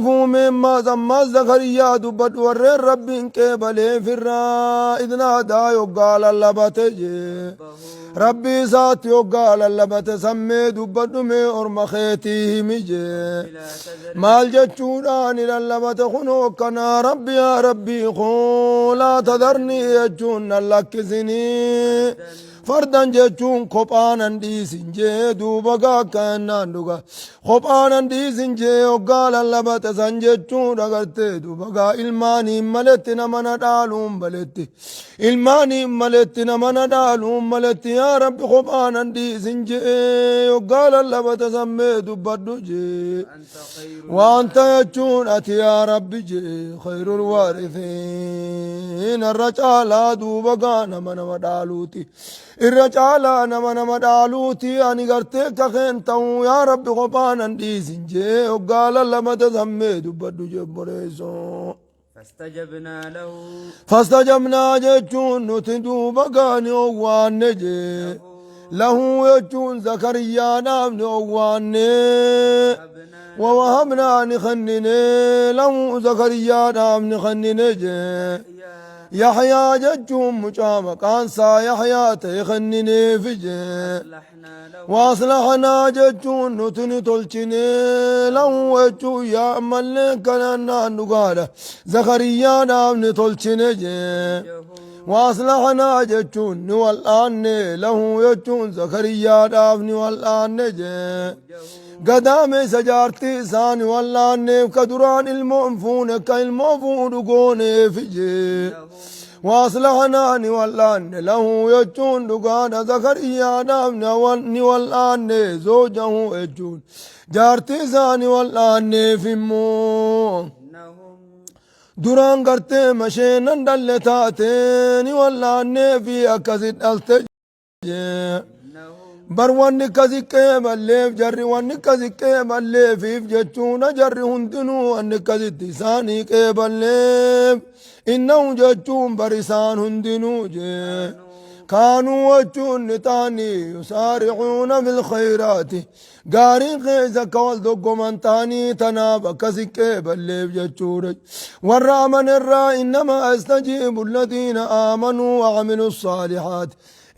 مما زما زكريا دبت ور رب قبل في إذ نادى يقال اللبتج ربي ذات يقال اللبت سمي دبت مي أرم خيتيه مجي مال جتشوران اللبت خنوكنا ربي يا ربي خو لا تذرني يجون لك زني فردا جتشون قبانا دي سنجي دوبا كان دوغا قبانا دي سنجي وقال اللبت سنجتشون رغرت دوبا الماني ملت نمنا دالوم بلت الماني ملت نمنا دالوم بلت يا رب قبانا دي سنجي وقال اللبت سمي دبدو جي وانت يجون اتي يا رب جي خير الوارثين الرجال دوبا نمنا مدالوتي الرجال نمنا دالوتي أني قرتك خنتو يا رب قبانا دي سنجي وقال اللبت سمي دبدو جبريسو فاستجبنا جتون نتدو بقاني اوان نجي له يجون زكريا نام اوان ووهبنا نخنني له زكريا نام نخنني يحيى جتون مجامع كانسا يحيى تخنني فجي واصلحنا جتون نتني تلچني لو وجو يا ملك لنا نقاله زكريا نام نتلچني واصلحنا جتون والآن له يجون زكريا نام والآن قدام سجارتي ساني والآن كدران المؤمفون كالمؤفون قوني فجي واصلحنا والآن له يجون دقانا زكريا نامنا والآن زوجه يجون جارتي زاني والآن فيمو دران قرتي مشينا دلتاتين والآن في أكسد التج برواني كذكي مليف جري واني كذكي مليف جتشونا جري هندنو واني كذتي ساني كيباليف إنه جتشون برسان هندنو كانوا وجون نتاني يسارعون في الخيرات قارين خيزك والدق من تاني تناب كسك بليف جتشورج والرامن الرا إنما استجيب الذين آمنوا وعملوا الصالحات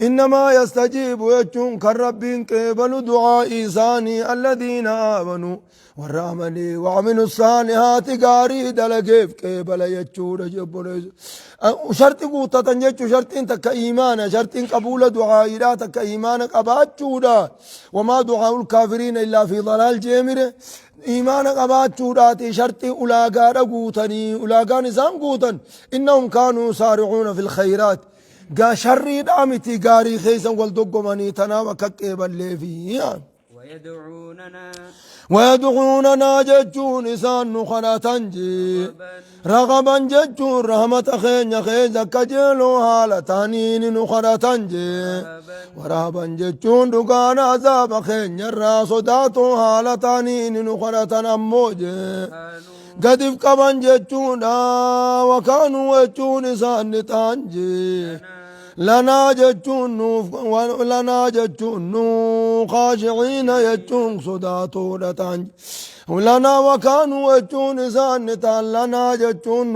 إنما يستجيب يجون كالربين قبل دعاء إيساني الذين آمنوا والرحمني وعملوا الصالحات قاري دلقيف قبل يجون جبريز شرط قوتة تنجج شرط تك إيمان شرط قبول دعاء لا تك إيمان قبات جودا وما دعاء الكافرين إلا في ضلال جيمر إيمان قبات جوداتي شرط أولاغا رقوتني أولاغا نظام قوتن إنهم كانوا سارعون في الخيرات قا شري دامتي قاري خيسا والدقماني تناوى كقبل ليفي ويدعوننا ججون إسان نخنا تنجي رغبا ججون رحمة خين خيزا كجلو حالتانين نخنا تنجي ورهبا ججون دقان عذاب خين يرى صداتو حالتانين نخنا تنموجي قدف قبا ججون وكانوا ججون إسان تنجي لنا جتون خاشعين يجون صداتو لتنج لنا وكانوا يجون سانتان لنا جتون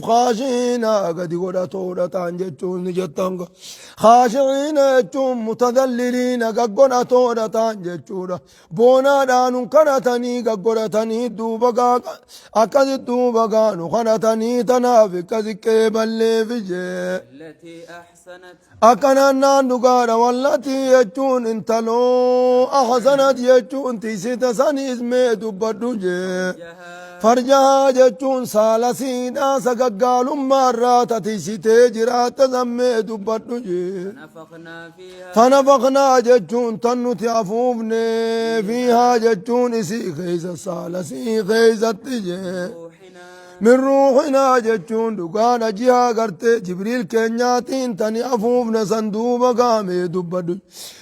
خاشعين قد قدتو لتنج جتون جتنگ خاشعين يجون متذللين قد قدتو لتنج جتون بونا دانو كنتني قد قدتني دوبقا أكد دوبقا نخنتني تنافق ذكي بلي فجي التي أكننا نقال والتي يجون انتلو أحسنت يجون تيسيت سني اسمي دبردوجي فرجها يجون سالسينا سققال مرات تيسيت جرات سمي دبردوجي فنفخنا يجون تنو تيافوفني فيها يجون اسي خيز سالسي خيز تجي من روحنا جتون دقانا جيها قرتي جبريل كنياتين تاني أفوفنا صندوبا قامي دبدو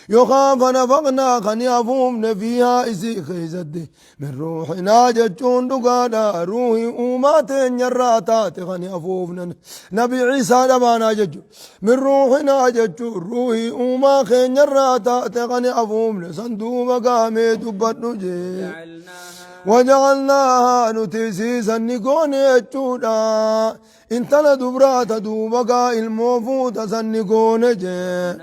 يخاف نفقنا خني أفوفنا فيها إسي خيزدي من روحنا جتون دقانا روحي أوماتين يراتات خني أفوفنا نبي عيسى دبانا جتو من روحنا جتون روحي أوما خين يراتات خني أفوفنا صندوبا قامي دبدو جي وجعلناها نتيسيسا نكون يجودا انت لدبرات دوبقا الموفوت سنكون جي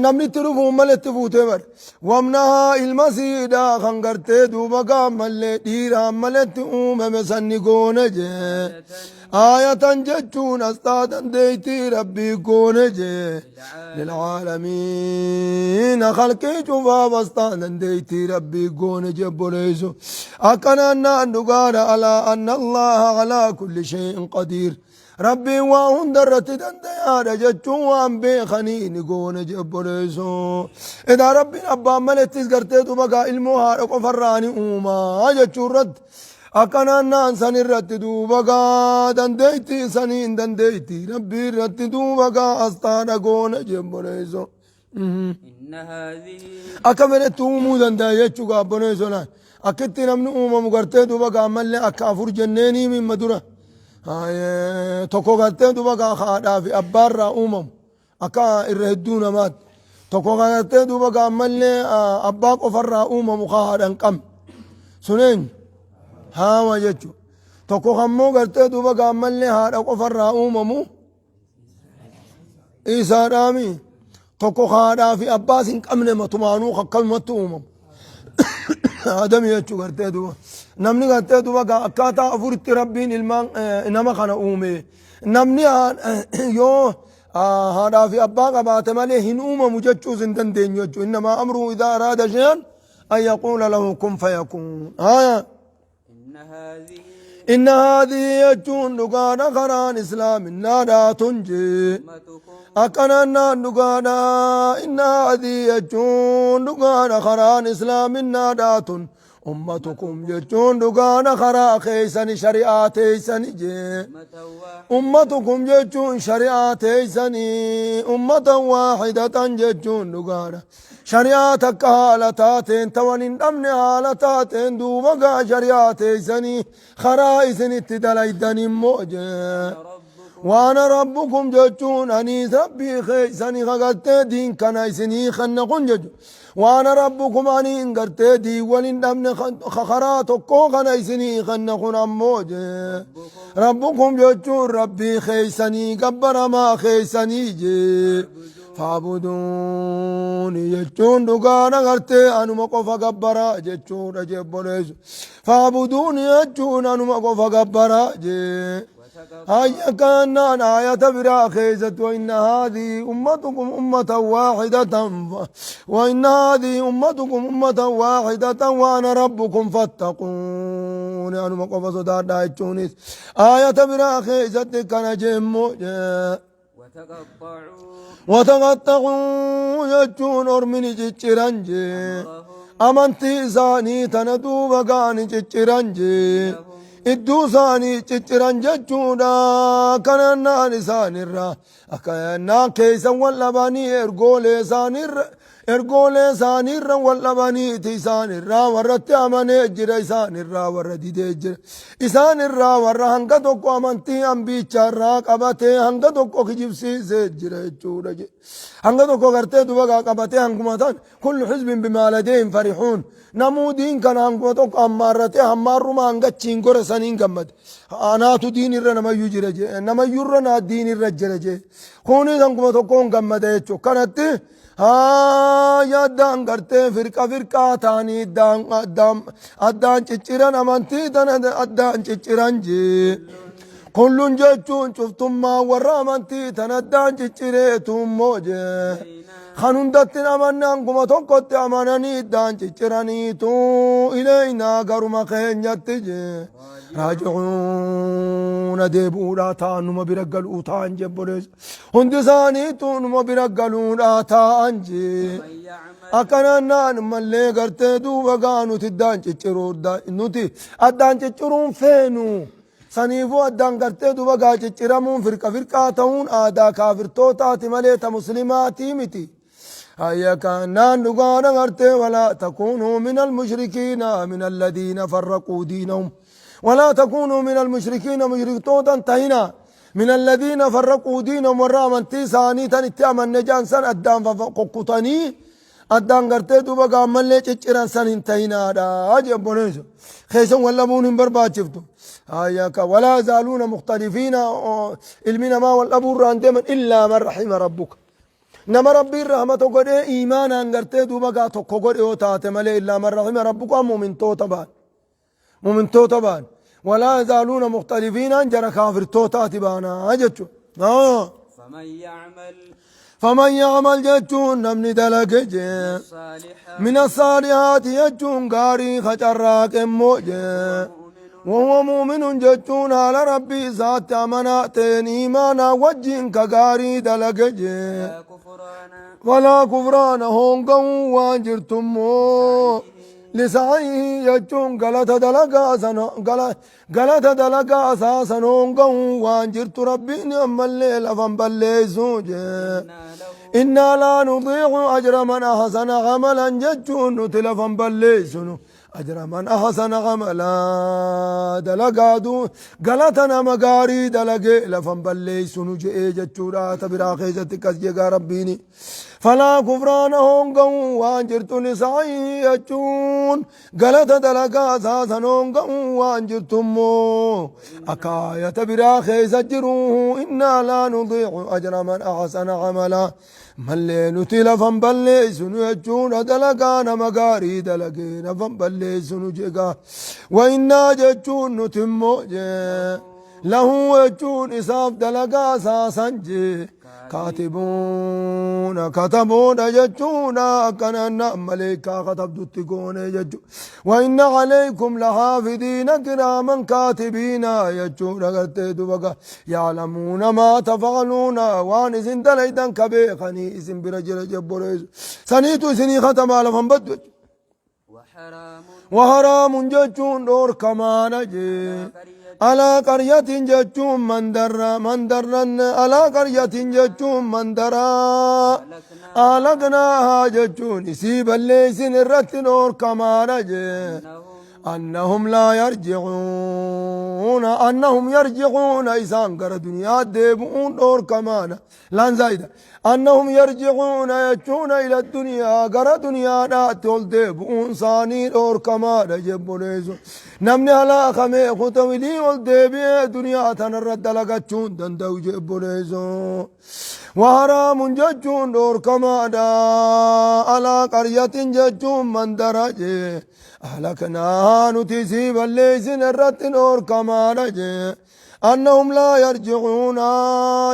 namni itti dhufu malee itti fuutee bar wamnaha ilma siidhaa kan gartee duuba gaammallee dhiiraan malee itti uumame sanni goone jee ayatan jechuun asxaa dandeeytii rabbii goone jee lilcaalamiina khalqii cufaaf asxaa dandeeytii rabbii goone jee boleeysu akkanaan naan dhugaadha alaa anna allaha alaa kulli shayin qadiir ربي وهن درت دنديانا جتشو وان بيخني نقون جبريسو إذا ربي أبا ملتس قرتيتو بقى المهارق فراني أوما جتشو رد أكنا نان سني رتدو بقى دنديتي سنين دنديتي ربي رتدو بقى أستانا قون جبريسو إن هذه أكملت أمو دندي جتشو قابريسو أكتي نمنو أوما مقرتيتو بقى ملي أكافر جنيني من مدرة tokko gartee duba gaa haadhaa fi abbaarraa uumamu akka irra hedduu namaati tokko gartee duba gaa ammallee abbaa qofarraa uumamu ka haadhan qabne suneen haama jechuudha tokko kammoo gartee duba gaa ammallee haadha qofarraa uumamu isaadhaami tokko haadhaa fi abbaas hin qabne matumaanuu akkanumatti uumamu adami jechuu gartee duba namni gartee duba akkaataa afuritti rabbiin ilmaan nama kana uume namni yoo haadhaa fi abbaa qabaate malee hin uumamu jechuus hin dandeenyu jechuu innamaa amruhu idaa araada shay'an an yaquula lahu kun fayakuun إن هذه يجون دقانا خران إسلام النادا تنجي أكنا دقانا إن هذه يجون دقانا خران إسلام النادا تن أمتكم يجون دقانا خرا خيسان شريعاتيسان جي أمتكم يجون شريعاتيسان أمة واحدة يجون دقانا شريعتك حالتاتين توانين أمن حالتاتين دوبقى شريعاتيساني خرائسن اتدليدني موجه وانا ربكم ججون انيس ربي خيساني خغلت دين كنايسني خنقون ججو وانا ربكم انين قرت دي ولين امن خخراتكو خنايسني خنقون اموجه ربكم ججون ربي خيساني قبر ما خيساني جي فاعبدوني جتون دقانا غرتي أنو مقفا قبرا جتون جبوليس فاعبدوني جتون أنو مقفا قبرا جي هيا كان آية برا خيزت وإن هذه أمتكم أمة واحدة وإن هذه أمتكم أمة واحدة وأنا ربكم فاتقون أنو مقفا صدار دايتشونيس آية برا خيزت كان جمو وتقطعوا يجون أرمني جيرانجي أمانتي زاني تندو وغاني جيرانجي إدو زاني جيرانجي جونا كنانا نساني را أكانا كيسا واللباني إرغولي زاني ergoolee isaaniirra wal dhabaniiti isaanirraa warratti amanee jira isaanirraa warra didee jira isaanirraa warra hanga tokko amantii hambiicharraa qabatee hanga tokko kijibsiisee jira jechuudha hanga tokko gartee dubagaa qabatee hanguma tan kullu xizbin bimaa ladeehim farihuun namuu diin kana hanguma tokko hammaarratee hammaarruma hangachiin gore saniin gammade anaatu diin irra namayyuu jira jee namayyuurra naa diin irra jira jee kunis hanguma tokkoon gammade jechuu kanatti yaadaan gartee firqa taanii addaan cicciran amantii tana addaan cicciran jee kullun jechuun cuftummaa warra amantii tana addaan ciccireetummoo jee kan hundattin amanne hanguma tokkotti amananii addaan cicciraniitu ileynaa garuma keenyatti jee raaji'uuna deebi'uudhaa ta'an numa bira galuu ta'an jebbolees hundi isaaniitu numa bira galuudhaa ta'an jee akkanaan mallee gartee duuba gaa nuti addaan nuti addaan cicciruun feenu saniifuu addaan gartee duuba gaa cicciramuun firqaa ta'uun aadaa kaafirtootaati malee ta muslimaatii miti هيا كان نقانا غرتي ولا تكونوا من المشركين من الذين فرقوا دينهم ولا تكونوا من المشركين مشركتوتا انتهينا من الذين فرقوا دينهم والرامن تيساني تنتعمل نجان سن أدام فقطني addaan gartee duuba gaammallee cicciran san hin ta'inaadha jebboneesu keessan wallabuun hin barbaachiftu hayyaka walaa zaaluuna mukhtalifiina ilmi namaa wallabuu irraan deeman illaa man rahima rabbuka nama rabbiin rahmata godhee iimaanaan gartee duuba gaa tokko godhe yoo taate malee illaa man rahima rabbuka mumintoota baan walaa zaaluuna mukhtalifiinaan jara kaafirtootaati baanaa jechu فمن يعمل جتون نمني دلق من الصالحات يجون قاري خجراك موجه وهو مؤمن جتون على ربي ذات أماناتين إيمانا وجين كقاري دلق ولا كفران هونقوا وانجرتم لسعيه يجون غلط دلقا أساسا هونقوا وانجرت ربي نعم الليل فانبليسوجه إنا لا نضيع أجر من أحسن عملا جتون تلفا بليسنو أجر من أحسن عملا دلقادو غلطنا مقاري دلقي لفا بليسنو جئ جتورا تبرا خيزتك أسجيقا ربيني فلا كفران هونقوا وانجرت لسعي يجون غلط دلقا أساسا هونقوا وانجرتمو أكاية برا خيزتروه إنا لا نضيع أجر من أحسن عملا ملي نتيلا فنبليسنو يجون دلقانا مقاري دلقينا فنبليسنو جيقا وإنا جتون نتمو له يجون إصاف دلقا ساسا جي كاتبون جتون كننا مليكا كتبدو تكون جتون وإن عليكم لحافظين كراما كاتبين يجون قرتدو بقى يعلمون ما تفعلون وان إذن دليدا كبيخني إذن برجل جبريز سنيتو سني ختم على فنبدو وحرام جتون دور كمان جي على قرية جتون مندرا على قرية جتون مندرا ألقناها جتون يسيب الليسن الرت نور كمان جي أنهم يرجعون إسان قر دنيا ديبون دور كمان لان زايدة أنهم يرجعون يجون إلى الدنيا قر دنيا ناتول ديبون صاني دور كمان جبونيزو نمني على خمي خطولي والديبي دنيا تنرد لقاتشون دندو جبونيزو وحرام ججون دور كمان على قرية ججون من درجة أهلكناها نتسيب الليسن الرت نور كمان أنهم لا يرجعون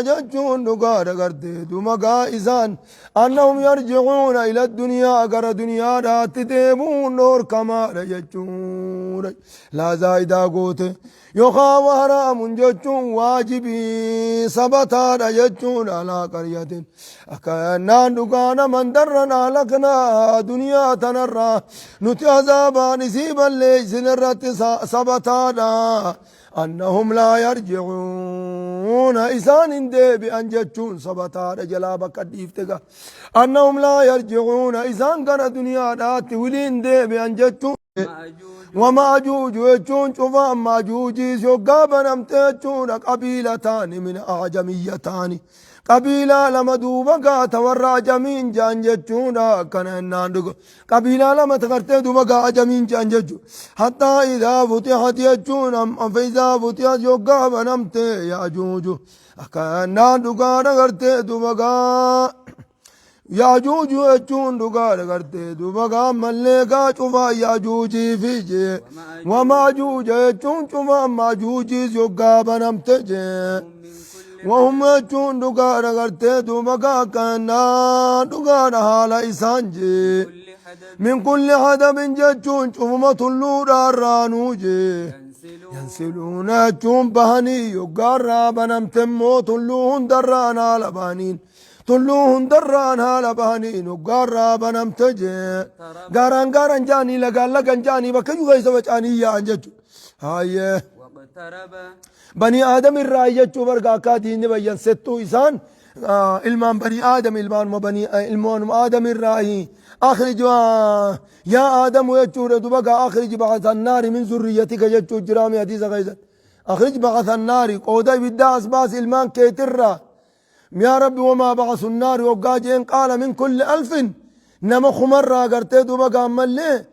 ججون دقار قردد مقا إسان أنهم يرجعون إلى الدنيا قر دنيا رات ديبون نور كمان ججون لا زايدا قوت يخا وحرام ججون واجبي سبتا ججون على قرية أكانا دقانا من درنا لكنا دنيا تنرى نتعذابا نسيب الليسن الرت سبتا أنهم لا يرجعون إسان ديب أنجتون سبتا جلابك الديفتك أنهم لا يرجعون إسان كان دنيا دات ولين ديب أنجتون وماجوج ويجون شوفا ماجوجي شوقابا نمتجون قبيلتان من أعجميتان قبيلة لما دوبا تورا جمين جانجتون كان ناندق قبيلة لما تغرت دوبا جمين جانجتو حتى إذا فتحت يجون فإذا فتحت شوقابا نمت ياجوج كان ناندق نغرت دوبا ياجوج يجون دقار کرتے دوبگا ملے کا چوفا یاجوجی فیجے وماجوج يجون چوفا ماجوجی زوگا بنمتے جے وهم يجون دقار کرتے دوبگا کنا دقار حالا إسان جے من كل حدب يجون چوفا تلور رانو جے ينسلون يجون بهني يقار بنمتمو تلون درانا لبانين تلوهن دران هالا بانين وقارا بنمتجي قاران جاني لقان جاني بكيو غيث وجاني يا انججو هاي بني آدم الرأي ججو برقا كاتين بيان ستو إسان إلمان بني آدم إلمان آدم الرأي أخرج يا آدم ويجو ردو بقى أخرج بعث النار من ذريتك ججو جرامي حديث غيث أخرج بعث النار قودا بدا أسباس إلمان كيترا يا رب وما بعث النار وقاجين قال من كل 1000 نما خمرة قرتي دوبا قام لي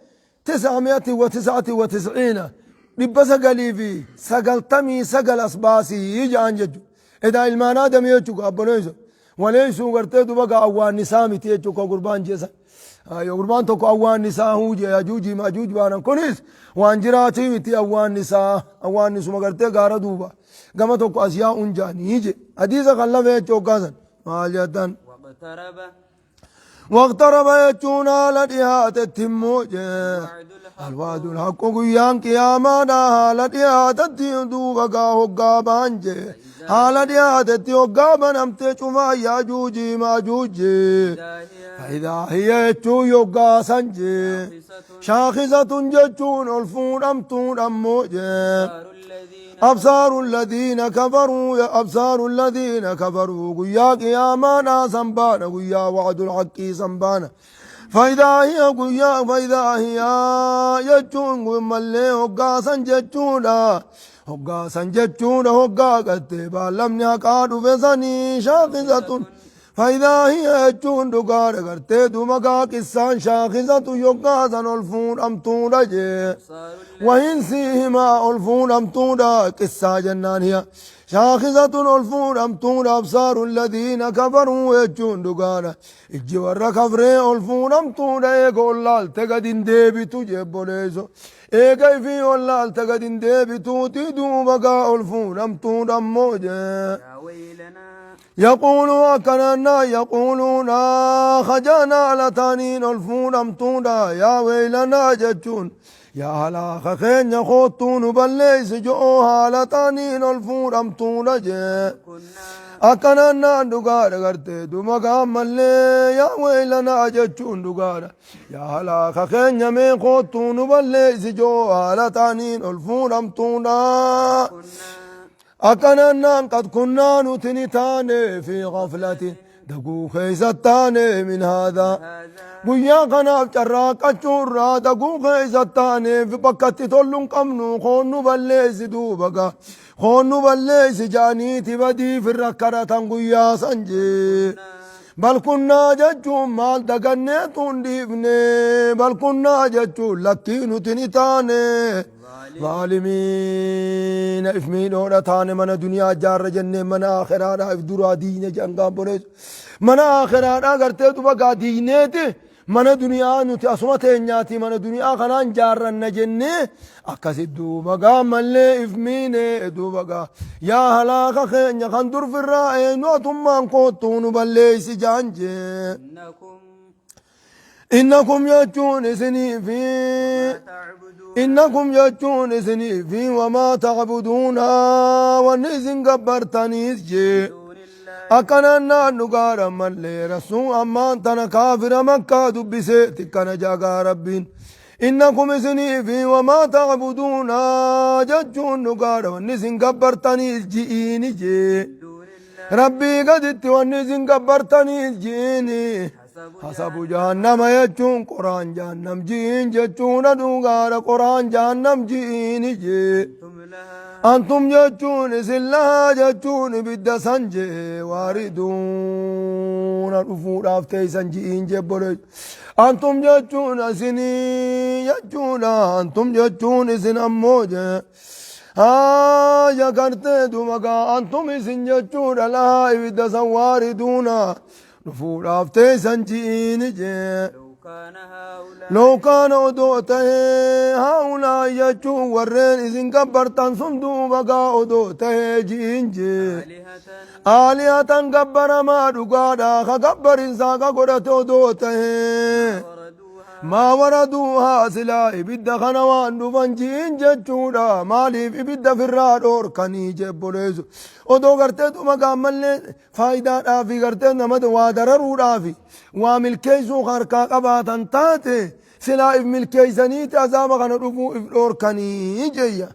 999 ببس قلي في سقلتمي سقل أسباسي يجي عن جدو إذا المانا دم يجوك أبنيزو وليسو قرتي دوبا أوان نسامي تيجوك قربان جيسا قربان توكو أوان نساء هو يجوجي ماجوج وانا كونيس وان جراتي متي أوان نساء أوان نسو مقرتي قارا دوبا قام توكو أسياء انجاني يجي حديثة خلا في جوكاسا ماليتان واقترب يجون على ديات التموج الوعد الحق قيان قيامانا على ديات التيدو وقا هقا بانجي على ديات التيوقا بنمتي شما ياجوجي ماجوجي فإذا هي يجو يوقا سنجي شاخصة ججون الفون أمتون أموجي أبصار الذين كفروا يا أبصار الذين كفروا قيا قيامانا سنبانا قيا وعد الحق سنبانا فإذا هي قيا فإذا هي يجون ملي هقا سنججونا هقا سنججونا هقا قتبا لم يقعدوا فسني شاخصة فإذا هي يجون دقار قرتي دمقا قسان شاخصة يقا سن الفون أمتون رجي وإن سيهما ألفون أمتونا قصة جنان هي شاخصة ألفون أمتونا أبصار الذين كفروا يجون دقانا الجوار كفري ألفون أمتونا يقول لال تقدين ديبتو جيبوليزو كيف يقول لال تقدين ديبتو تدو بقى ألفون أمتونا موجة يقولوا أكننا يقولون خجانا لتانين ألفون أمتونا يا ويلنا جتون يا هلا خخين يخوتون بليس جو هالتانين الفور أمتون جي أكننا دقار غرتي دمقا ملي يا ويلنا جتون دقار يا هلا خخين يمين خوتون بليس جو هالتانين الفور أمتون أكننا قد كنا نتنتان في غفلة دقو خيستان من هذا قيا قناف جراك أجورا دقو خيستان في بكتي تولن قمنو خونو بليس دوبقا خونو بليس جانيتي بدي في الركرة قيا سنجي بل كنا ججون مال دقنيتون ديفني بل كنا ججون لكينو تنتاني ظالمين افمين ورطان من دنيا جار جنة من آخرانا افدرا دين جنگا بوليس من آخرانا کرتے تو بقا دینیتی من دنیا نتی اسمت انیاتی من دنیا خنان جارن جنة اکسی دو بقا ملے افمین دو بقا یا حلاق خین خندر في الرائے نوتم من قوتون بلیس جانجے إنكم يجون سنيفي إنكم يجون سنيفي وما تعبدون ونزن قبرتنيز جي أكننا نقار ملي رسول أمان تنا كافر مكة دبسيت كان جاقا ربين إنكم سنيفي وما تعبدون ججون نقار ونزن قبرتنيز جيني جي ربي قدت ونزن قبرتنيز جيني حسب جهنم يجون قرآن جهنم جين جتون دوغار قرآن جهنم جين جي أنتم جتون سلها جتون بدا سنجي واردون الأفور أفتي سنجين جبرج أنتم جتون سني جتون أنتم جتون سن أموجة يا كرتي دومكا أنتم سن جتون لها بدا سواردون نفور أفتي سنجين جي لو كان أدوته هؤلاء يجو ورين إذن كبرتن صندو بقى أدوته جين جي آلهة كبر ما دقادا خكبر إنساك قدت أدوته ما وردوها سلا إبدا خنوان دفن جين جتشودا ماليف إبدا في الرادور كني جبوليزو ودو غرتي تو مقام ملي فايدة رافي غرتي نمد وادررو رافي وملكيسو خركا قباتا تاتي سلا إف ملكيسانيت أزام خنرفو إفلور كني جيا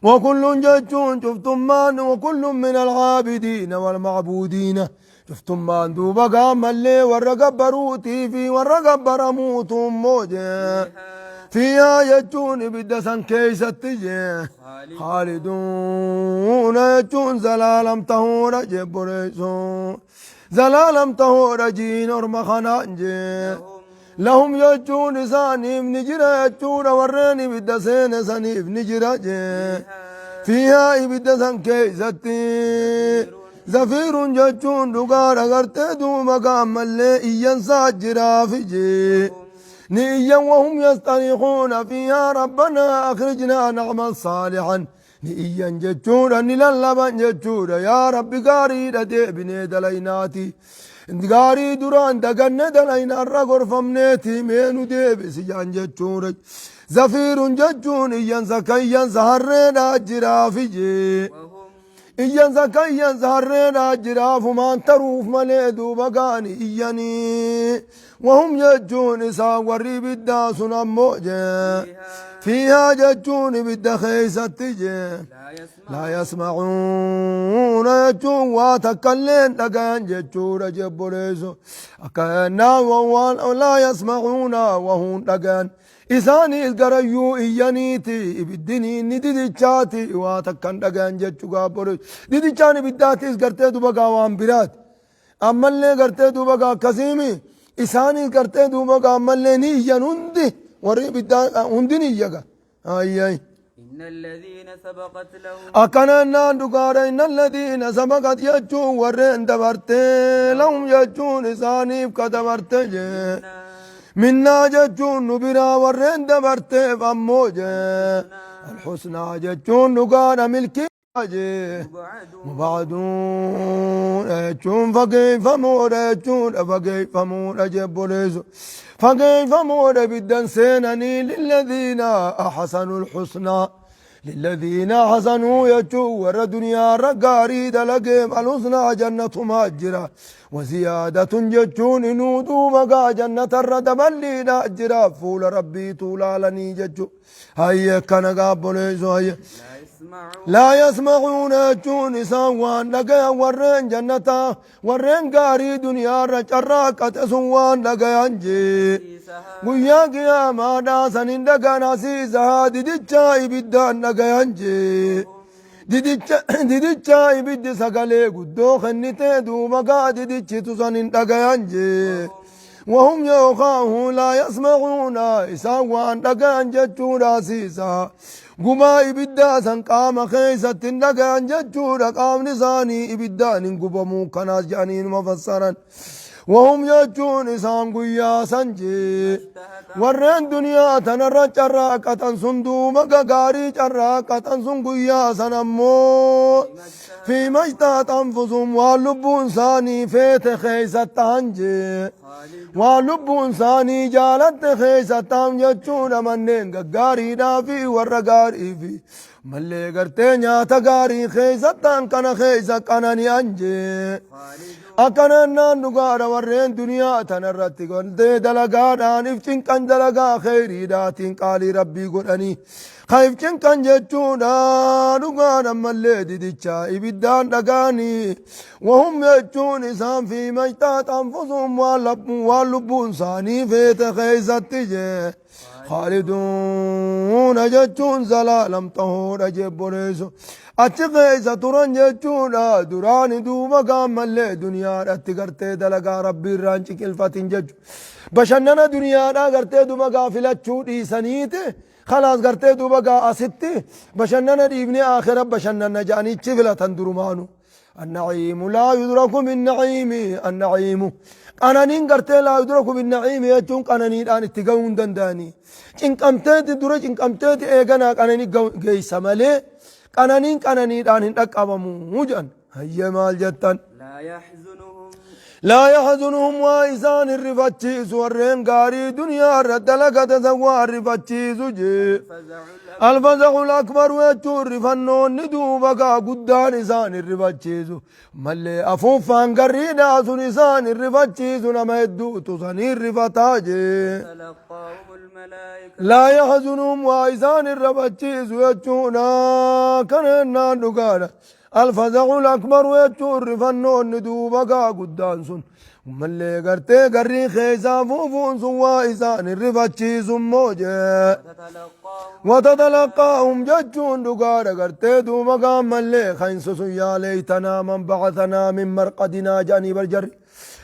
وكل جتشون شفتم من وكل من العابدين والمعبودين شفتم ما دوبا قام اللي ورقبروتي في ورقبر موتهم موجه فيها يجون بدسن كيس التجي خالدون يجون زلالم تهور جبريسون زلالم تهور جين ورمخنا لهم يجون سانيف نجرا يجون وراني بدسين سانيف نجرا فيها إبدسن كيستي زفير جتون دقار أغرت دوم كامل إيان ساجرا فيجي نيا وهم يستريحون فيها ربنا أخرجنا نعمل صالحا نيا جتون أني للبن جتون يا رب قاري ديبني دليناتي قاري دران دقن دلين الرقر فمنيتي مينو ديبس جان جتون زفير جتون إيان زكيان زهرين أجرا فيجي إيان زكيان زهرين أجرا فمان تروف مليدو بقاني إياني وهم يجون ساوري بالداس نموجه فيها جتون بالدخيسة تجي لا يسمعون يجون واتكلين لقان جتون جبريسو أكانا لا يسمعون وهم لقان إساني القريو إيانيتي بالديني نديديشاتي واتكن لقان جتو قابريسو ديديشاني بالداتي إسقرتي دوبقا وانبرات أما اللي قرتي دوبقا كسيمي إساني قرتي دوبقا أما اللي نيجان هندي وري بالدات هندي نيجا أي إن الذين سبقت لهم أكنا ناندقار إن الذين سبقت يجون ورين دبرتي لهم يجون إساني كدبرتي منا جتون نبرا ورين دبرتي فموجه الحسنى جتون نقار ملكي مبعدون يجون فكيف مور يجون فكيف مور جبريزو فكيف مور بدن سينني للذين أحسنوا الحسنى للذين حسنوا يجوا ور دنيا رقاري دلقيم الحسنى جنة ماجرة وزيادة جتون نودو مقا جنة الردب اللي ناجرة فول ربي طولالني جتو هيا كان قابليزو هيا لا يسمعون جون سوان لقيا ورين جنتا ورين قاري دنيا رجراك سوان لقيا انجي ويا قياما ناسا اندقا ناسيسا ديديتشا إبدان لقيا انجي ديديتشا إبد سقالي قدو خنتي دومقا ديديتشي تسان اندقا انجي وهم يوخاه لا يسمعون إساوان لقيا انجتشو ناسيسا قما إبدا سنقام خيسة لقان جتشورا قام نساني إبدان قبمو كناس جانين مفسرا وهم يجون إسان قيا سنجي ورين دنيا تنرى چراكة سندو مقا قاري چراكة سن قيا سنمو في مجتات أنفسهم واللبون ساني فيت خيسة تنجي واللبون ساني جالت خيسة تام جتشون منين قاري دافي ورقاري في ملي قرتين يا تقاري خيسة تان كان خيسة كانني أنجي أكنا نانوغار ورين دنيا تنرتي قلت دلقان إفتن كان دلقا خيري داتين قالي ربي قلني خايفتن كان جتشونا نوغار ملي ديديتشا إبدان دقاني وهم يجون إسان في مجتات أنفسهم واللبون ساني فيت خيسة تجي خالدون جتشون زلالم طهور جبريسو أتخيسة تران جتشونا دراني دوما قام اللي دنيا أتقرتي دلقا ربي رانشي كالفتين جتشو بشننا دنيا قرتي دوما قافلة تشودي سنيتي خلاص قرتي دوما قاستي بشننا ابن آخرة بشننا جاني تشفلة تندرمانو النعيم لا يدرك من نعيمي النعيم قانانين قرتي لا يدرك من نعيمي يجون قانانين آن اتقاون دنداني چنقمتت درا چنقمتت ايغانا قاناني قيسا مالي قانانين آن هندق أبمو جان هيا مال جتان لا يحزنهم وإسان الرفتشيس ورين قاري دنيا ردلقة تزوى الرفتشيس جي الفزع الأكبر ويتشور رفنون ندوبك قدان إسان الرفتشيس ملي أفوفان قريدا سن إسان الرفتشيس نما يدو تساني الرفتاجي لا يحزنهم وإسان الرفتشيس ويتشونا كننا نقالا الفزع الأكبر ويتشور رفنون ندوبك قدان سن ملي قرتي قري خيزا فوفون سوا إسان الرفتشي سموجه وتتلقاهم ججون دقار قرتي دوما قام ملي خينسس يا ليتنا من بعثنا من مرقدنا جاني بالجر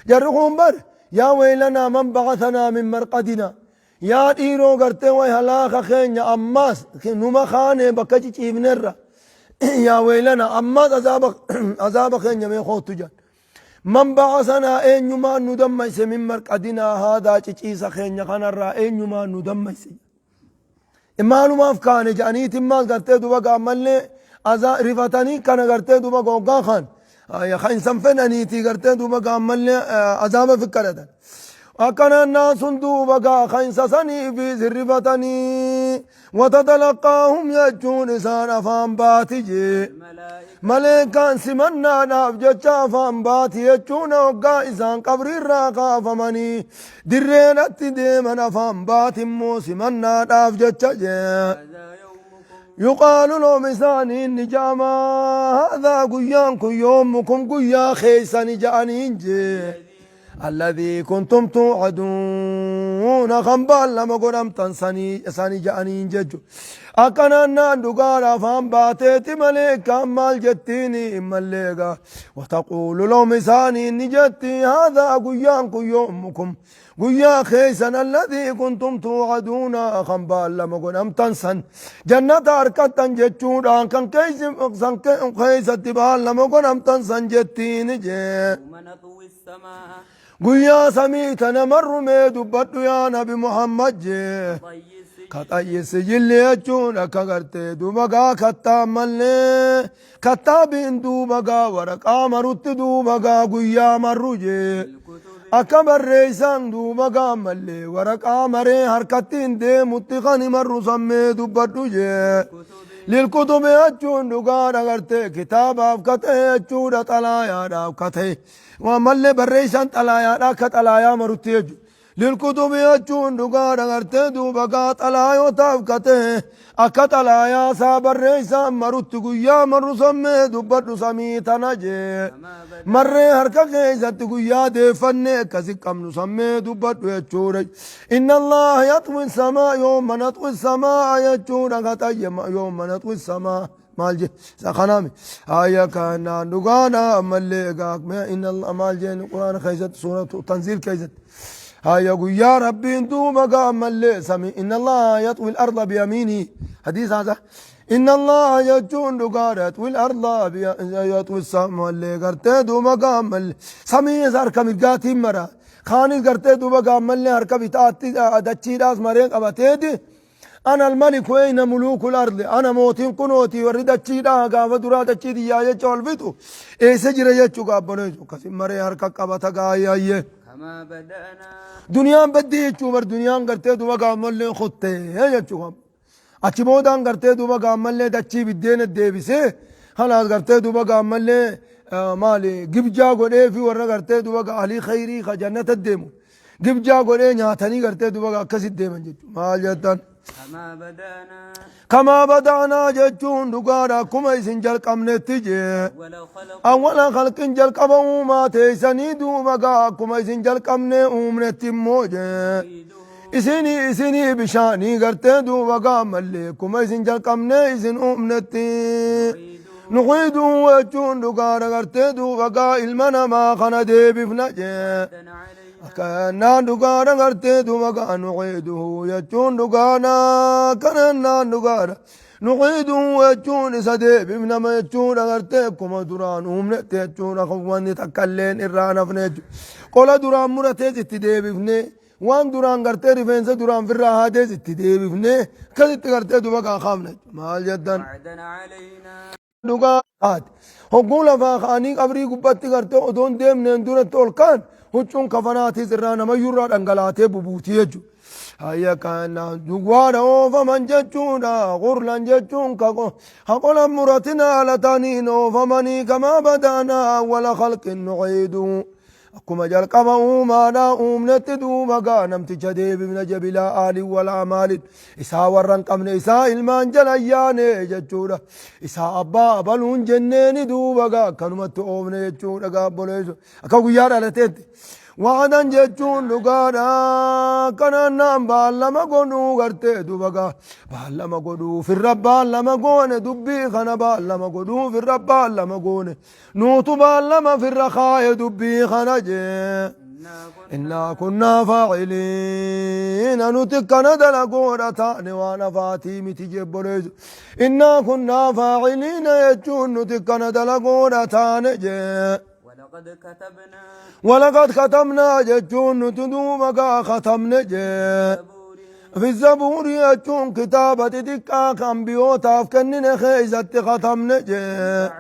جرهم بر يا ويلنا من بعثنا من مرقدنا يا ديرو قرتي ويهلاخ خين أماس نما خاني بكتش إبنرة يا ويلنا أماس عذاب خين يمين خوت جان من بعثنا أين يما ندمس من مرقدنا هذا تشيس خين خان الرا أين يما ندمس إمانو ما فكان جاني تمال قرتي دوبا قامل أزا رفتني كان قرتي دوبا قوقا خان يا خين سنفن أنيتي قرتي دوبا قامل أزام فكرة أكن الناس دوبا خين سسني في رفتني وتتلقاهم يجون سان أفام باتجي ملائكان سمنا نافجة أفام باتي يجون وقا إسان قبر الراقا فمني درين أتديمن أفام باتي موسمنا نافجة يقال لهم إساني النجامة هذا قيانكم يومكم قيا خيسا نجانين جي الذي كنتم توعدون خنبال لما قرم تنساني جانين ججو أكنا ندقارا فان باتيتي مليكا مال جتيني مليكا وتقول لهم إساني نجتي هذا قيانكم يومكم قيا خيسا الذي كنتم توعدون خنبال لما قرم تنسان جنة أركتا جتشورا كان خيسا تبال لما قرم تنسان جتيني جي قيا سميتنا مر ميدو بدو يا نبي محمد جي كتاي سجل يجون كغرتي دوبغا كتا ملي كتابين دوبغا ورقا مرت دوبغا قيا مرجي أكبر ريسان دوبغا ملي ورقا مري حركتين دي متخاني مرو سمي دوبدو جي للكتب يجون دقار غرتي كتاب أفكته يجون طلايا أفكته وملي بريسان طلايا أكت طلايا مرتيج للكتب يجون دقار غرتي دوبغا طلايا تافكته أكت طلايا سابر ريسان مرت قيا مرو سمي دوبدو سمي تنجي مري هركا خيزت قيا دي فني كسكم نسمي دوبدو يجورج إن الله يطوي السماء يوم نطوي السماء يجون غتا يوم نطوي السماء مالجي سخنامي هيا كان نغانا مليغاك ما إن الله مالجي القرآن خيزت سورة تنزيل كيزت هيا يا ربي انتو مقام ملي سمي إن الله يطوي الأرض بيمينه حديث هذا إن الله يجون دقارت والأرض يطوي السماء اللي قرتي دو مقام ملي سمي يزار كمرقاتي مرا خاني قرتي دو مقام ملي هركب تاتي دچي راس مريق أبتيدي أنا الملك وين ملوك الأرض أنا موتين كنوتي ورد الشيدا قاف درا دچي دي يا يچول فيتو اي سجر يچو قابنو كسي مري هركب قبتا قايا كما بدأنا دنيا بدي يچو بر دنيا قرتي دو مقام ملي خطي يچو أچي بودان قرتي دو مقام ملي دچي بدين الديبسي خلاص قرتي دو مقام ملي مالي قبجا قولي في ورا قرتي دو مقام أهلي خيري خجنة الديمو قبجا قولي نياتني قرتي دو مقام كسي الديمن جيجو مال جدان كما بدأنا جتون دقارا كما يسنجل قمنتي جي أولا خلق انجل قبو ما تيساني دو مقا كما يسنجل قمني أمنتي موجي إسيني بشاني قرتي دو مقا ملي كما يسنجل قمني إسن أمنتي نقيدو وجون دقارا قرتي دو مقا المنا ما خندي بفنجي كنا دقارا قرتي دو مقا نقيدو يجون دقانا كنا دقارا نقيدو يجون سدي بمنما يجون قرتي كما دران أمنتي يجون خواني تكالين إرانا فنجو قولا دران مرتي جتدي بفني وان دران قرتي رفنسة دران في الراحة جتدي بفني كذت قرتي دو مقا خامنج مال جدن دقاat hogguu lafaa ka'anii qabrii gubbatti gartee odoon deemneen duratti ol kaan huccuun kafanaatis irraa namayyurraa dhangalaatee bubuutii jechuudha. Hayya kana duwwaadha oofaman jechuudha qurlan jechuun haqolan muratina alataniin oofamanii kamaa badaanaa wala khalqin nuqiiduu. akkuma jalqaba uumaadhaa uumnetti duuba gaa namticha deebifna jabilaa aalii walaa maalin isaa warran qabne isaa ilmaan jala yaane jechuudha isaa abbaa abaluun jenneeni duuba gaa akkanumatti oofne jechuudha gaabboleessu akka guyyaa dhalateetti وعدا جتون لقانا كان نام بالما قنو غرتي دوبقا بالما قنو في الرب بالما قون دبي خنا بالما قنو في الرب بالما قون نوتو بالما في الرخاء دبي خنا جي إنا كنا فاعلين نتكنا دلقونا تاني وانا فاتيمي تجيب إنا كنا فاعلين يجون نتكنا دلقونا تاني جي ولقد كتبنا جتون نتدوبك ختمنا جي في الزبور يجون كتابة دكا كان بيوتا فكنن خيزت ختمنا جي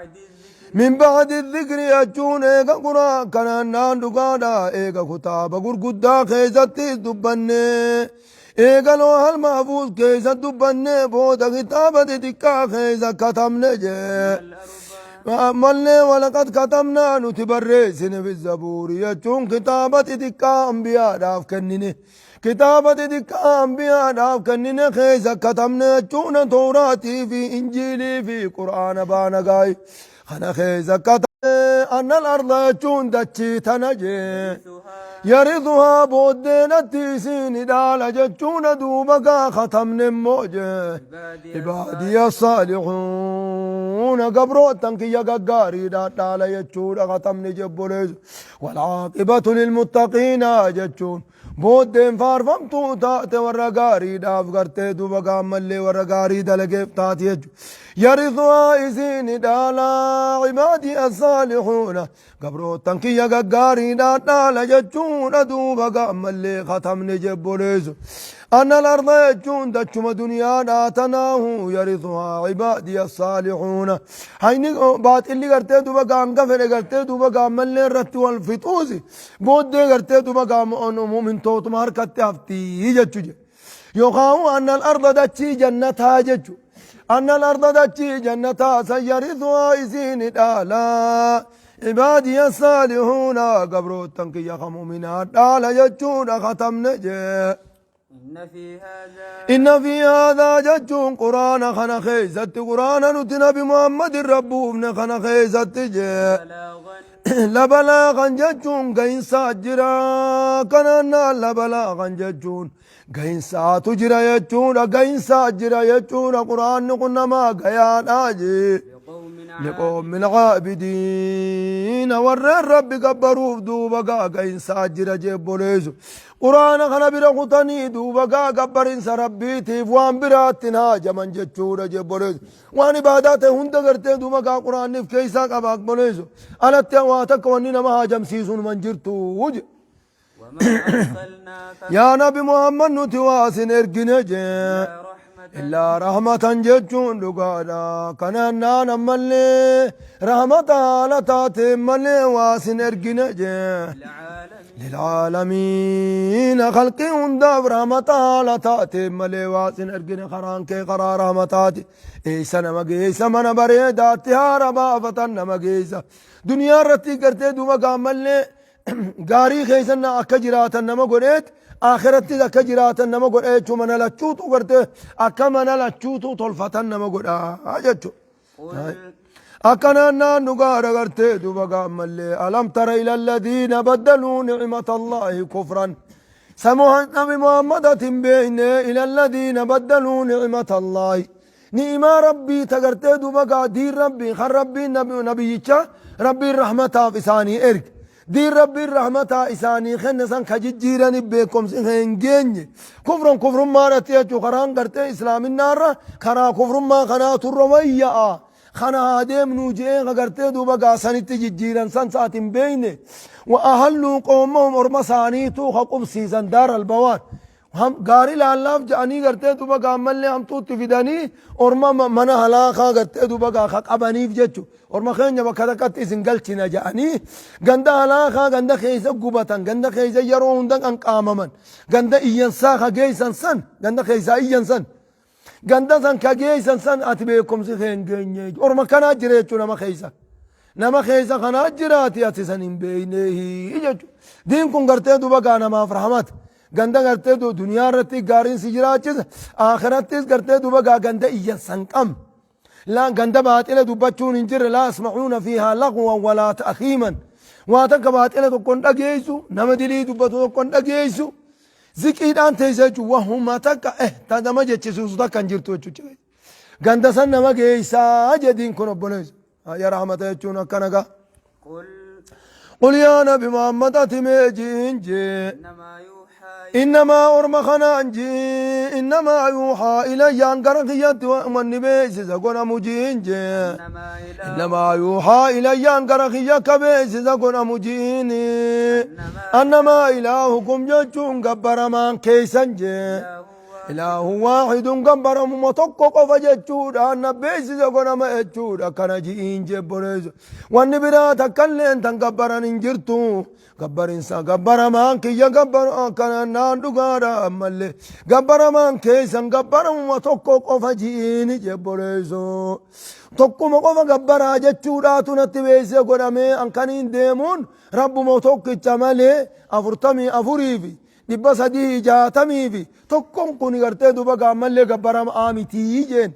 من بعد الذكر يجون ايقا قرآن كان دقادا ايقا كتابة قرقودا خيزت دبني ايقا لوها المحفوظ خيزت دبني بودا كتابة دكا خيزت ختمنا جي ملي ولقد كتبنا نتبرسن في الزبور يجون كتابة دكا انبياء داف كنني كتابة دكا انبياء داف كنني خيزة كتبنا يجون توراتي في انجيلي في قرآن بانقاي خنا خيزة كتبنا أن الأرض يجون دتشي تنجي يرثها بودين التيسين دال جتشون دوبكا ختمن موجه عبادي الصالحون قبرو تنكي قاري دال يجتشون ختمن جبوليز والعاقبة للمتقين جتشون بودين فارفمتو تات ورقاري داف قرتي دوبكا ملي ورقاري دلقيف تات يجو يرثها إسين دال عبادي الصالحون قبرو تنكي قاري دال جتشون دوبكا ملي ختمن جبوليز أن الأرض يجون دتشم دنيا ناتناه يرثها عبادي الصالحون هيني بات اللي قرتي دوبكا انقفل قرتي دوبكا ملي رتو الفطوزي بودي قرتي دوبكا مؤمن توت ماركت هفتي يجتشو يقاو أن الأرض دتشي جنتها جتشو أن الأرض دتشي جنتها سيرثها إسين دالا عبادي الصالحون قبرو تنكي يخمو من دالا يجتشون ختمن جي إن في هذا جتشون قرآن خنا خيزت قرآن نتنا بمحمد ربوفنا خنا خيزت جي لبلاغا جتشون قين ساجرا كنانا لبلاغا جتشون قين ساتجرا يجتشون قين ساجرا يجتشون قرآن نقنا ما قيان آجي لقوم عابدين ور الرب قبروف دوبقا قين ساجرا جيبوليزو قرآن خنا برقطني دوبقا قبرين سربيتي فوان براتنا جمن جتشورا جيبوليزو وان عباداته هند قرتي دوبقا قرآن نف كيسا قباق بوليزو على التواتك واننا ما جمسيسون من جرتو وجه يا نبي محمد نتواسن ارقنا جي إلا رحمة جتشون لقادا كنانا نمالي رحمة لتاتي مالي واسن ارقنا جي للعالمين خلقي هنداف رحمة لتاتي مالي واسن ارقنا خران كي قرار رحمتاتي إيسا نمقيسا من بريداتي هاربا فتن نمقيسا دنيا رتي کرتے دوبا مالي غاري خيسنا أكا جراتا نما قريت آخرتي أكا جراتا نما قريت من لچوتو قرتي أكا من لچوتو طلفتا نما قريت أكنا نقار قرتي دوبا ملي ألم تر إلى الذين بدلوا نعمة الله كفرا سموها نبي محمد بين إلى الذين بدلوا نعمة الله نعمة ربي تقرتي دوبا دين ربي خر ربي نبي ربي الرحمة في ثاني إرك دين ربي الرحمة إساني خنسان كجيران بكم سنجيني كفر ما رتيجو خران قرتي إسلام النار خنا كفر ما خنا ترويا خنا هادم نوجي قرتي دوبا قاساني تجيران سان ساتين بيني وأهلوا قومهم ورمساني تو خقوم سيزان دار البوان हम गारी लालाफ जानी करते दुबा गामल ने हम तो तिफिदानी और मना हलाखा करते दुबा गाखा कबानीफ जेचु और मखें जब खदा कत्ती सिंगल चिना जानी गंदा हलाखा गंदा खेसा गुबतन गंदा खेसा यरो उन्दक अंकाममन गंदा इयंसा खगेसन सन गंदा खेसा इयंसन गंदा सन खगेसन सन अतबेकुम से खेंगे और मखना जरेचु नमा खेसा खना जराती अतिसन बेने ही जेचु दिन कुं करते दुबा गाना माफ रहमत गंदा करते दो दुनिया रती गारी सिजरा चीज आखिरत करते दो बगा गंदा संकम لا गंदा बात इले दुबचून इंजर ला اسمعون فيها لغوا ولا تأثيما واتك باطلة تكون أجيسو نما دلي دبتو تكون أجيسو ذكر أنت يسجو وهم تك تدم جتشسوس تكن جرتو تشوي غندسن نما جيسا جدين كن بنز يا رحمة يجونا كنغا قل قل يا نبي محمد أتمجين جي إنما يوحى إنما أرمخنا أنجي إنما يوحى إلي أنكرك يد ومن بيس زقون مجين جي إنما يوحى إلي أنكرك يكبيس زقون مجين أنما إلهكم ججون قبر من كيسن جي إله واحد قبر متوقق فججود أن بيس زقون ما أجود كان جين جبرز والنبرا تكلن تنقبر ننجرتو قبر إنسان قبر مان كي قبر كان ناندو غارا ملي قبر مان كيسان قبر وتوكو قفا جيني جبريزو توكو مقفا قبر جتشوراتو نتبيسي قدامي أنكانين ديمون رب موتوك التمالي أفرتمي أفريفي دبا سدي جاتمي في توكم كوني غرتي دوبا ملي قبر آمي تيجين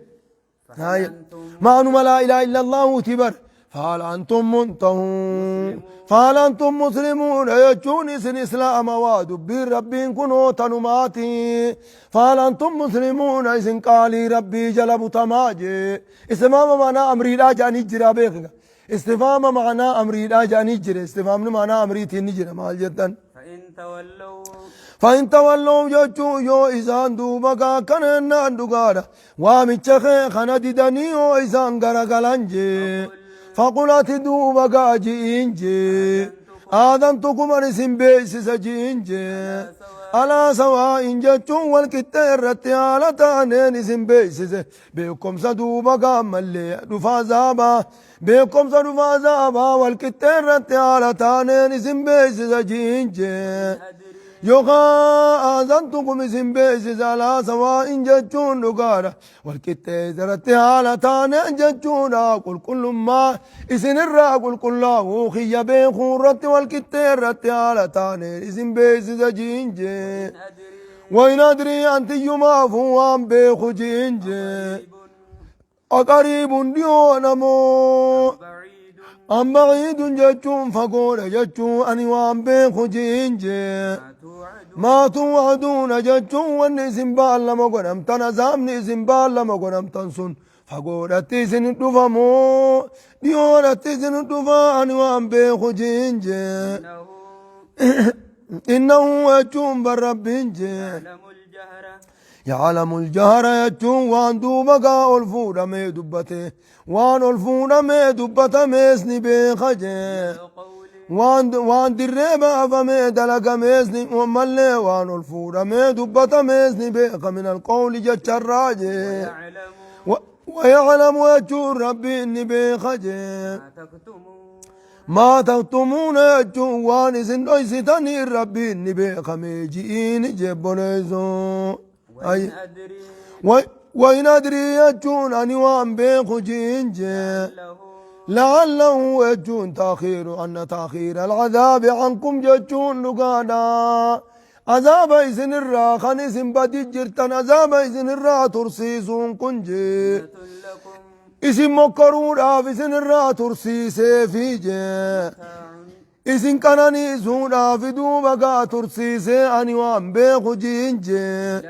ما أنو لا إله إلا الله تبر فهل أنتم منتهون فهل أنتم مسلمون يجون سن إسلام ودبير ربين كنو تنماتي فهل أنتم مسلمون إسن قالي ربي جلب تماجي استفهام معنا أمري لا جاني جرا بيخنا استفهام معنا أمري لا جاني جرا استفهام معنا أمري تيني جرا مال جدا فإن تولوا يجو يو إسان دوبكا كنن أندقادا وامتشخي خنددني يو إسان غرقلنجي فقلت دوبكا جينجي آذنتكم أنسن بيسس جينجي على سواء جتشون والكتير رتيالتان اسم بيسس بيكم سدوبكا ملي رفازابا بيكم سدوفازابا والكتير رتيالتان اسم بيسس جينجي يوغا آذنتكم اسم بيسس على سواء جتشون نقارا والكتير رتيالتان جتشون قل كل ما اسن الرا قل كله خي بيخون رت والكتير رتيالتان اسم بيسس جينجي وإن أدري أنت يما فوام بيخو جينجي أقريب ديونمو أم بعيد جتشون فقول جتشون أني وام بيخو جينجي ما توعدون جتشون والنسم بالما قنم تنزام نسم بالما قنم تنسون فقول أتيسن الدفمو ديون أتيسن الدفا أني وام بيخو جينجي إنه يجون بالرب يعلم الجهر يجون وان دوبكا الفورة مي دبته وان الفورة مي دبته ميسني بيخجي وان دريبا فمي دلق ميسني ومالي وان الفورة مي دبته ميسني بيخ من القول جتشراجي ويعلم يجون ربي إني بيخجي ما تكتمون يجون وان إسن دويستاني ربي إني بيخمي جئين جبونيزو وإن أدري يجون أني وان بيخو جينجي لعله يجون تأخير أن تأخير العذاب عنكم جتون نقادا عذاب إذن الرا خنسن بدي جرتن عذاب إذن الرا ترسيسون كنجي إذن مكرون إذن الرا ترسيسي فيجي إذن كانني زونا في دوبكا ترسيسي أني وان بيخو جينجي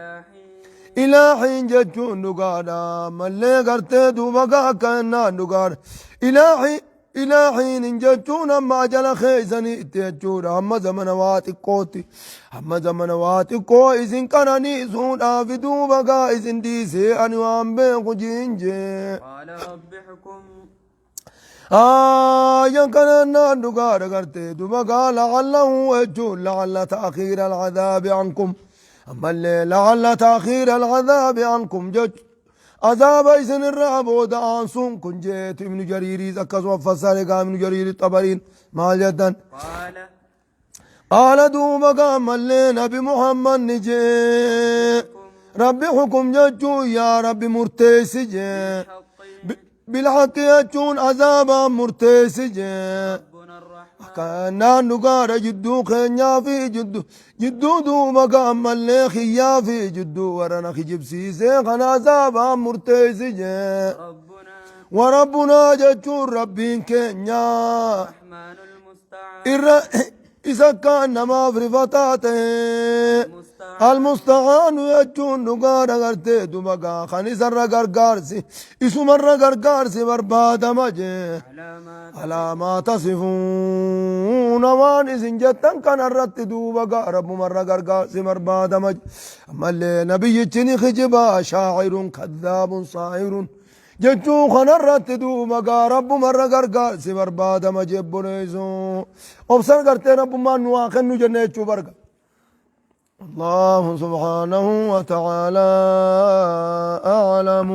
إلى حين جتون نقادا ملي قرتي دوبكا كنا نقادا إلى حين جتون أما جل خيزني تجور أما زمن واتقوتي أما زمن واتقو إذن كانني زونا في دوبكا إذن ديسي أني وان بيخو جينجي قال رب احكم ينكنا نقادا قرتي دوبكا لعله يجون لعل تأخير العذاب عنكم أما اللي لعل تأخير العذاب عنكم جج عذاب إذن الراب ودعانسون كن جيت ابن جريري زكز وفصالك ابن جريري الطبرين مال جدا قال دوبك أما اللي نبي محمد نجي ربي حكم ججو يا ربي مرتيسي جي بالحق يجون عذابا مرتيسي جي كنا نقار جدو خنيا في جدو دوبك أما اللي خيا في جدو ورنا خجب سيسي خنا زابا مرتيسي وربنا جتشون ربين كنيا إذا كان ما في فتاته المستعان يجون نقار غرتي دمقا خاني سر غرغارسي إسو مر غرغارسي برباد مجي على ما تصفون وان إذن جتن كان الرت دوبقا رب مر غرغارسي برباد مجي أما اللي نبي جني خجبا شاعر كذاب صائر جتو خان الرت دوبقا رب مر غرغارسي برباد مجي بنيزو أبصر غرتي رب ما نواخن جنة برقا الله سبحانه وتعالى أعلم.